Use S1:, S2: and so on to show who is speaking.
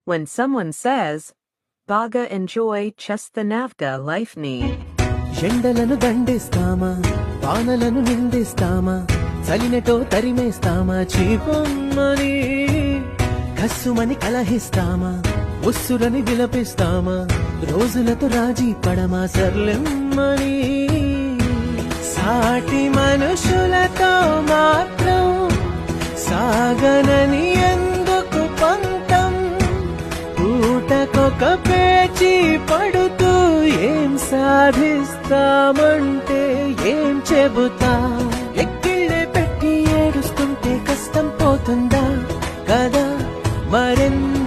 S1: when someone says, "Baga enjoy Chestanavga life ni."
S2: ఎండలను దండిస్తామా, వానలను నిందిస్తామా, చలినటో తరిమేస్తామా, చీపమ్మని కస్సుమని కలహిస్తామా, ఉస్సురని విలపిస్తామా, రోజులతో రాజీ పడమా, సర్లెమ్మని సాటి మనుషులతో మాత్రం సాగనని ఎందుకు పంతం, పూటకొక పేచి పడుతూ ఏం సాధిస్తామంటే ఏం చెబుతా, ఎక్కిళ్ళే పెట్టి ఏడుస్తుంటే కష్టం పోతుందా కదా, మరెందుకు